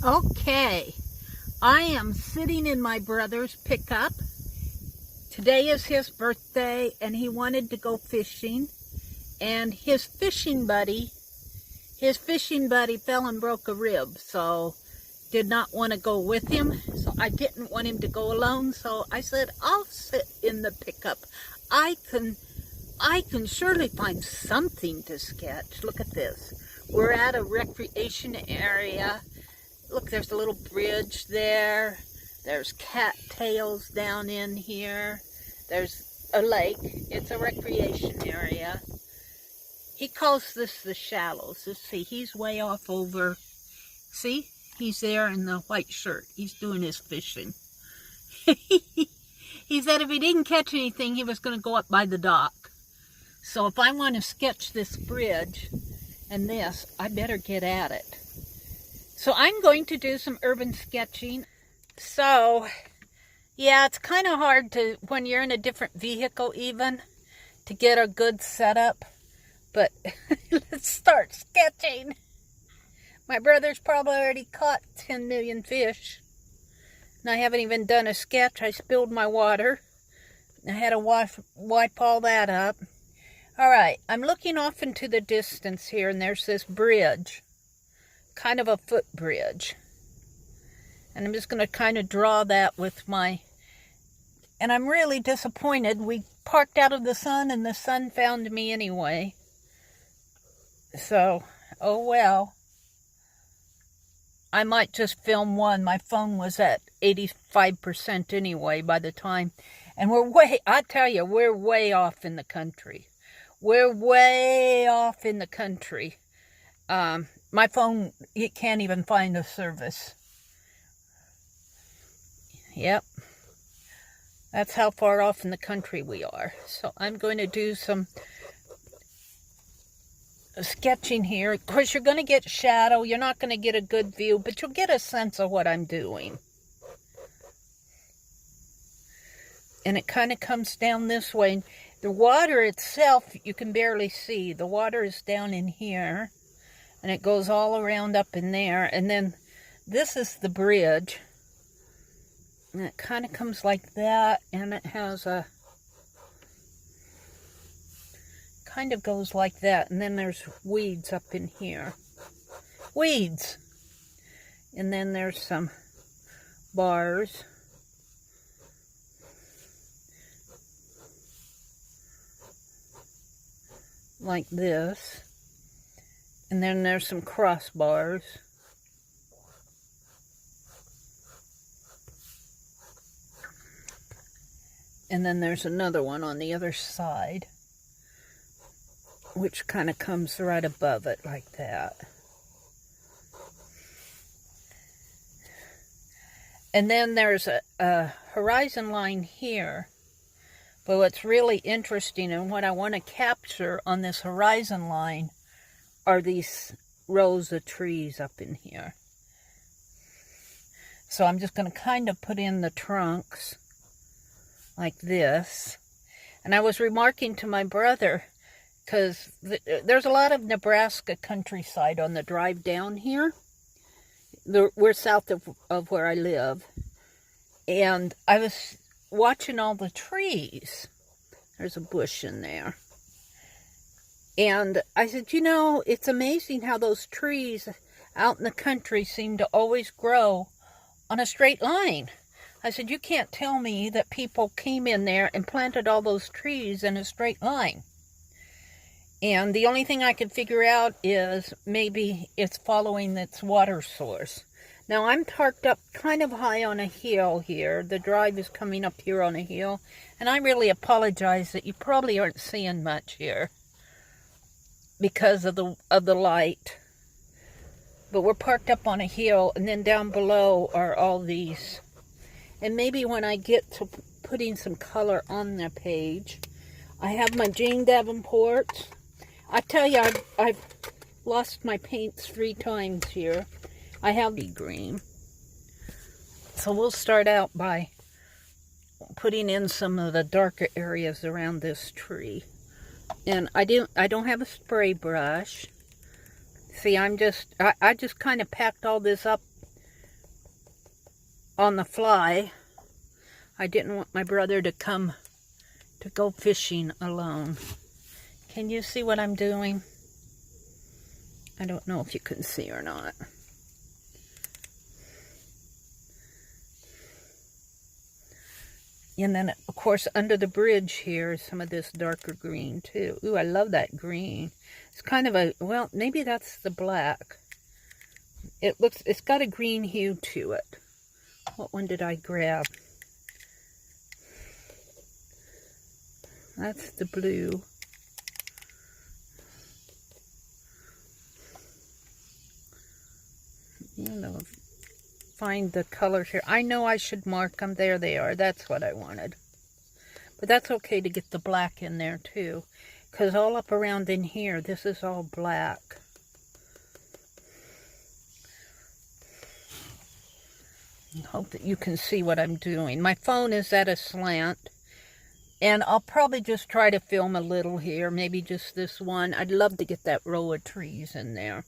Okay, I am sitting in my brother's pickup. Today is his birthday and he wanted to go fishing, and his fishing buddy fell and broke a rib, so did not want to go with him. So I didn't want him to go alone, so I said, I'll sit in the pickup. I can surely find something to sketch. Look at this. We're at a recreation area. Look, there's a little bridge there. There's cattails down in here. There's a lake. It's a recreation area. He calls this the shallows. Let's see, he's way off over. See, he's there in the white shirt. He's doing his fishing. He said if he didn't catch anything, he was going to go up by the dock. So if I want to sketch this bridge and this, I better get at it. So I'm going to do some urban sketching. So, yeah, it's kind of hard to, when you're in a different vehicle even, to get a good setup. But let's start sketching. My brother's probably already caught 10 million fish. And I haven't even done a sketch. I spilled my water. I had to wipe all that up. All right, I'm looking off into the distance here, and there's this bridge. Kind of a footbridge, and I'm just going to kind of draw that with my, and I'm really disappointed. We parked out of the sun and the sun found me anyway, so oh well. I might just film one. My phone was at 85% anyway by the time, and I tell you, we're way off in the country. We're way off in the country. My phone, it can't even find a service. Yep. That's how far off in the country we are. So I'm going to do some sketching here. Of course, you're going to get shadow. You're not going to get a good view, but you'll get a sense of what I'm doing. And it kind of comes down this way. The water itself, you can barely see. The water is down in here. And it goes all around up in there. And then this is the bridge. And it kind of comes like that. And it has a... kind of goes like that. And then there's weeds up in here. Weeds! And then there's some bars. Like this. And then there's some crossbars. And then there's another one on the other side, which kind of comes right above it like that. And then there's a horizon line here. But what's really interesting and what I want to capture on this horizon line are these rows of trees up in here. So I'm just going to kind of put in the trunks like this. And I was remarking to my brother, because there's a lot of Nebraska countryside on the drive down here. We're south of where I live. And I was watching all the trees. There's a bush in there. And I said, you know, it's amazing how those trees out in the country seem to always grow on a straight line. I said, you can't tell me that people came in there and planted all those trees in a straight line. And the only thing I could figure out is maybe it's following its water source. Now, I'm parked up kind of high on a hill here. The drive is coming up here on a hill. And I really apologize that you probably aren't seeing much here because of the light. But we're parked up on a hill, and then down below are all these. And maybe when I get to putting some color on the page, I have my Jane Davenport. I tell you, I've lost my paints 3 times here. I have the green. So we'll start out by putting in some of the darker areas around this tree. And I don't have a spray brush. See, I just kind of packed all this up on the fly. I didn't want my brother to come to go fishing alone. Can you see what I'm doing? I don't know if you can see or not. And then, of course, under the bridge here is some of this darker green, too. Ooh, I love that green. It's kind of a, well, maybe that's the black. It's got a green hue to it. What one did I grab? That's the blue. You know, find the colors here. I know I should mark them. There they are. That's what I wanted. But that's okay to get the black in there too. Because all up around in here, this is all black. I hope that you can see what I'm doing. My phone is at a slant. And I'll probably just try to film a little here. Maybe just this one. I'd love to get that row of trees in there.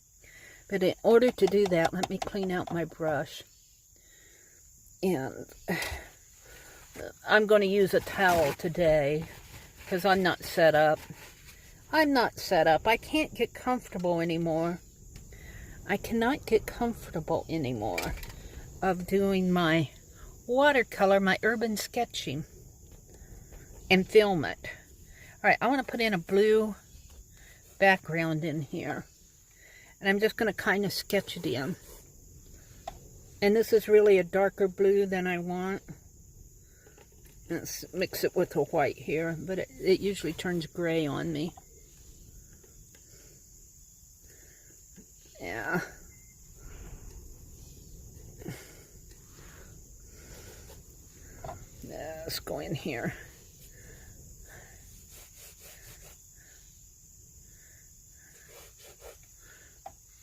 But in order to do that, let me clean out my brush. And I'm going to use a towel today because I'm not set up. I'm not set up. I can't get comfortable anymore. I cannot get comfortable anymore of doing my watercolor, my urban sketching, and film it. All right, I want to put in a blue background in here. And I'm just going to kind of sketch it in. And this is really a darker blue than I want. Let's mix it with the white here, but it usually turns gray on me. Yeah. Let's go in here.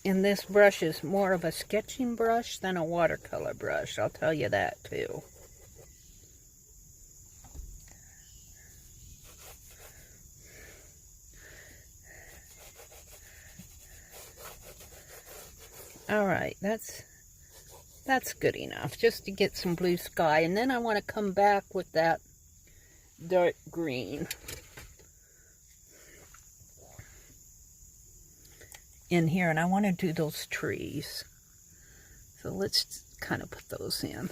And this brush is more of a sketching brush than a watercolor brush. I'll tell you that too. All right, that's good enough just to get some blue sky. And then I want to come back with that dark green in here, and I want to do those trees. So let's kind of put those in.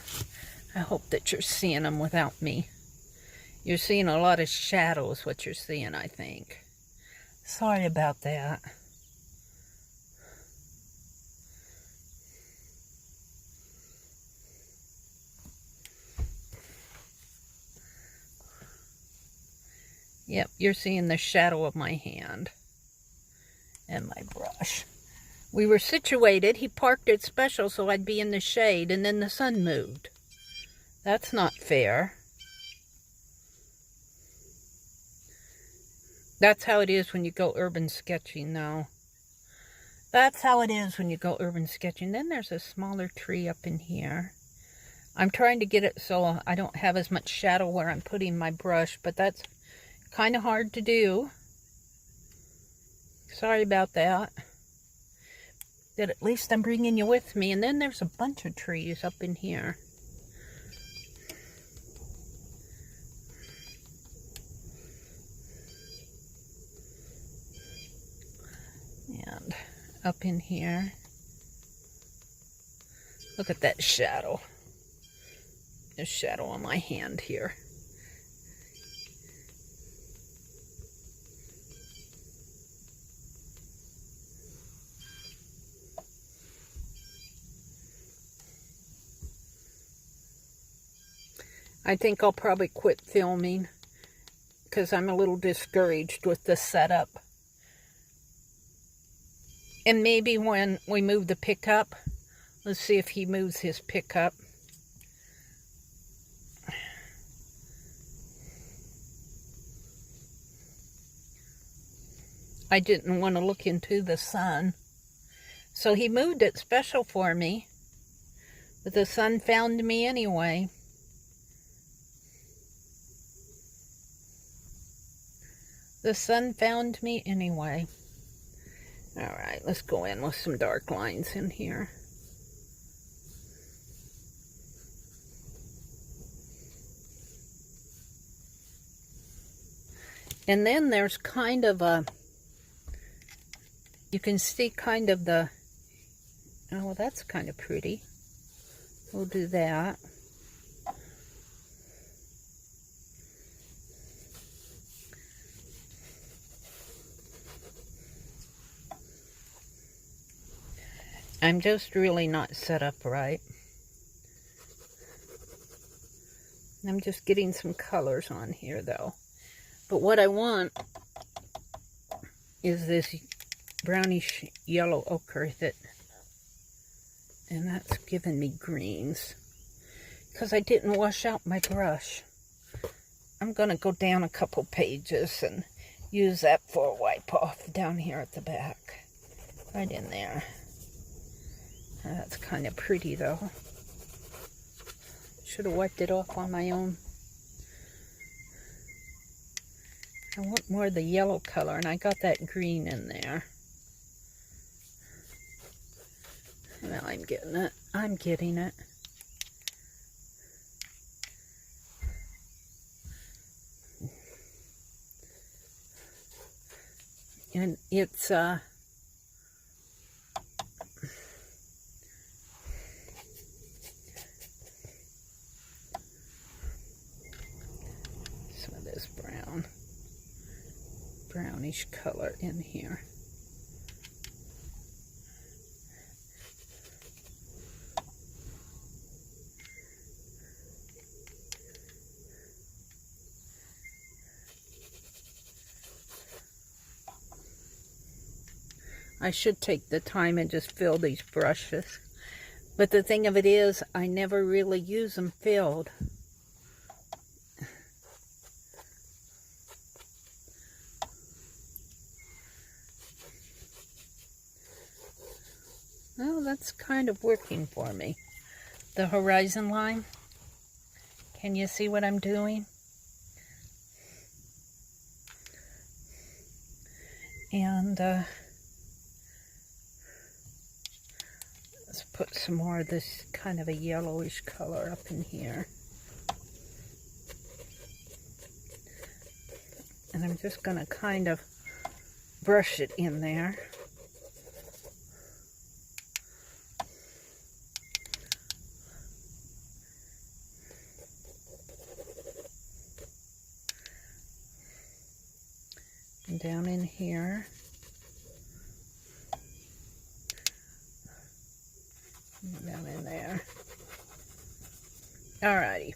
I hope that you're seeing them without me. You're seeing a lot of shadows, what you're seeing, I think. Sorry about that. Yep, you're seeing the shadow of my hand and my brush. We were situated. He parked it special so I'd be in the shade, and then the sun moved. That's not fair. That's how it is when you go urban sketching, though. That's how it is when you go urban sketching. Then there's a smaller tree up in here. I'm trying to get it so I don't have as much shadow where I'm putting my brush, but that's kind of hard to do. Sorry about that. But at least I'm bringing you with me. And then there's a bunch of trees up in here. And up in here. Look at that shadow. There's shadow on my hand here. I think I'll probably quit filming because I'm a little discouraged with the setup. And maybe when we move the pickup, let's see if he moves his pickup. I didn't want to look into the sun. So he moved it special for me. But the sun found me anyway. The sun found me anyway. Alright, let's go in with some dark lines in here. And then there's kind of a, you can see kind of the, oh, well, that's kind of pretty. We'll do that. I'm just really not set up right. I'm just getting some colors on here though. But what I want is this brownish yellow ochre and that's giving me greens. Because I didn't wash out my brush. I'm going to go down a couple pages and use that for a wipe off down here at the back. Right in there. That's kind of pretty though. Should have wiped it off on my own. I want more of the yellow color, and I got that green in there. Well, I'm getting it. I'm getting it. And it's brownish color in here. I should take the time and just fill these brushes. But the thing of it is, I never really use them filled. Well, that's kind of working for me. The horizon line. Can you see what I'm doing? And let's put some more of this kind of a yellowish color up in here. And I'm just going to kind of brush it in there. And down in here. And down in there. Alrighty.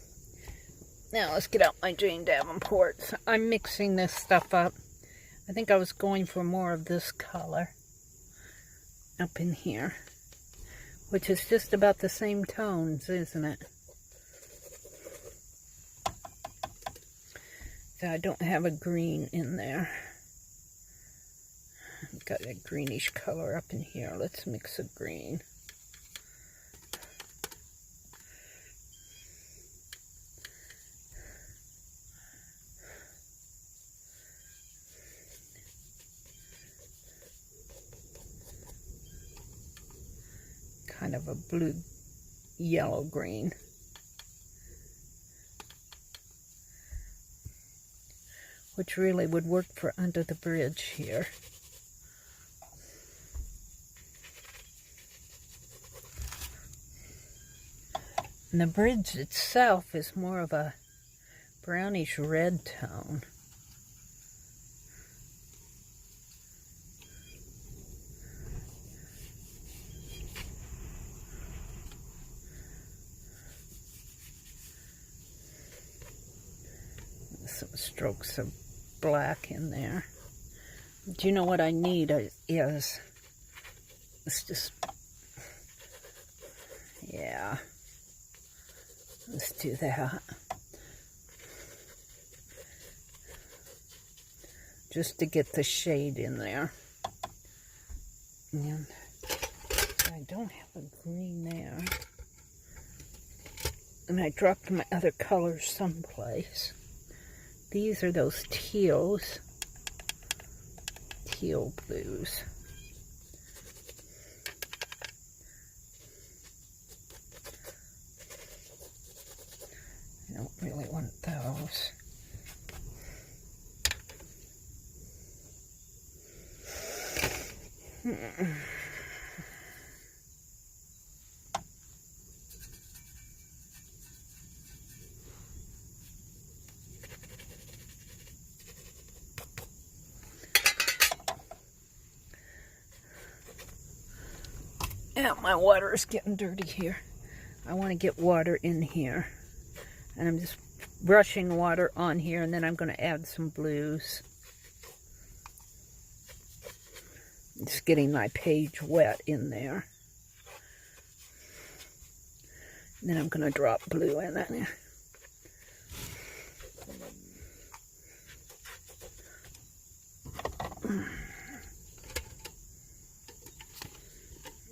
Now let's get out my Jane Davenports. I'm mixing this stuff up. I think I was going for more of this color up in here, which is just about the same tones, isn't it? So I don't have a green in there. I've got a greenish color up in here. Let's mix a green. Kind of a blue yellow green. Which really would work for under the bridge here. And the bridge itself is more of a brownish red tone. Some strokes of black in there. Do you know what I need is, let's just, yeah. Let's do that. Just to get the shade in there. And I don't have a green there. And I dropped my other colors someplace. These are those teals. Teal blues. I don't really want those. Yeah, my water is getting dirty here. I want to get water in here. And I'm just brushing water on here, and then I'm going to add some blues. Just getting my page wet in there. And then I'm going to drop blue in it.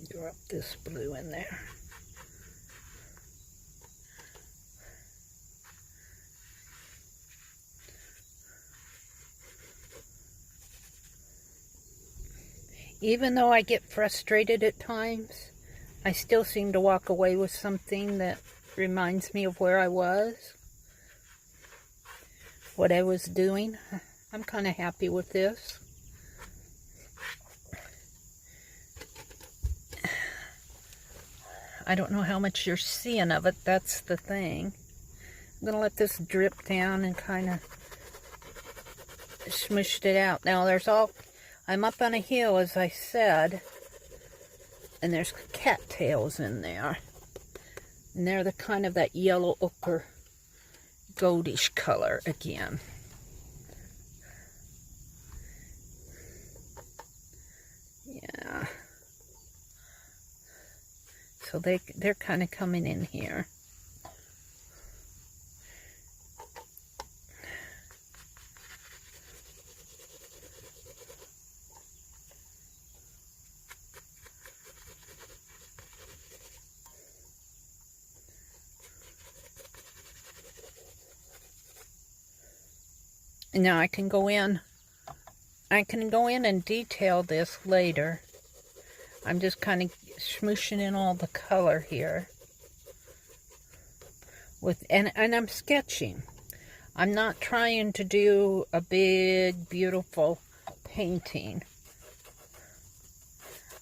Drop this blue in there. Even though I get frustrated at times, I still seem to walk away with something that reminds me of where I was, what I was doing. I'm kind of happy with this. I don't know how much you're seeing of it, that's the thing. I'm going to let this drip down and kind of smushed it out. Now I'm up on a hill, as I said, and there's cattails in there. And they're the kind of that yellow ochre goldish color again. Yeah. So they're kind of coming in here. Now I can go in and detail this later. I'm just kind of smooshing in all the color here. And I'm sketching. I'm not trying to do a big, beautiful painting.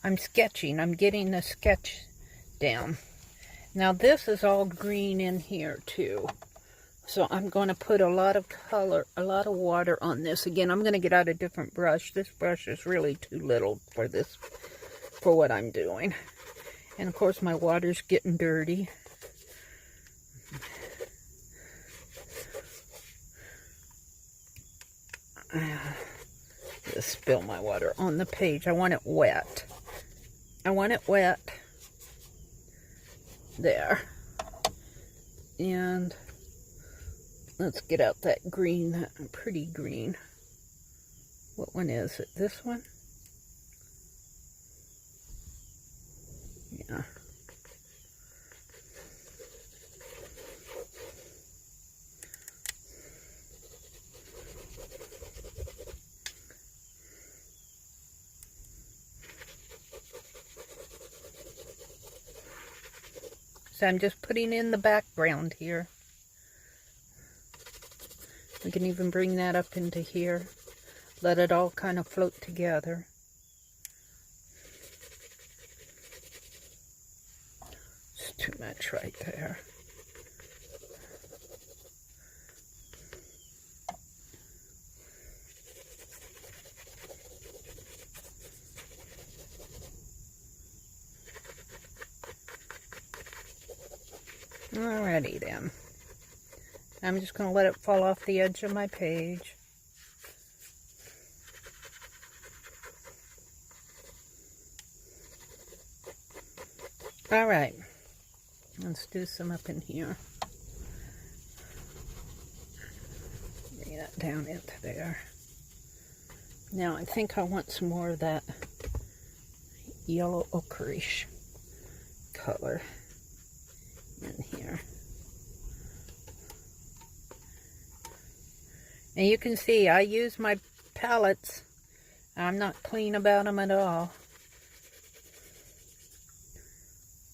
I'm sketching. I'm getting the sketch down. Now this is all green in here too. So I'm going to put a lot of color, a lot of water on this. Again, I'm going to get out a different brush. This brush is really too little for this, for what I'm doing. And of course my water's getting dirty. Just spill my water on the page. I want it wet. I want it wet. There. And let's get out that green, that pretty green. What one is it? This one? Yeah. So I'm just putting in the background here. We can even bring that up into here. Let it all kind of float together. It's too much right there. Alrighty then. I'm just going to let it fall off the edge of my page. Alright. Let's do some up in here. Bring that down into there. Now I think I want some more of that yellow ochreish color in here. And you can see I use my palettes. I'm not clean about them at all.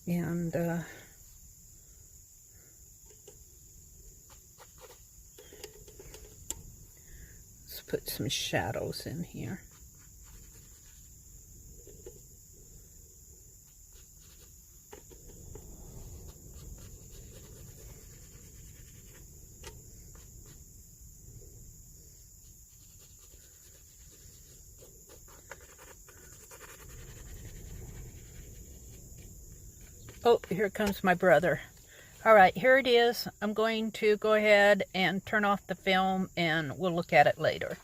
And let's put some shadows in here. Oh, here comes my brother. All right, here it is. I'm going to go ahead and turn off the film and we'll look at it later.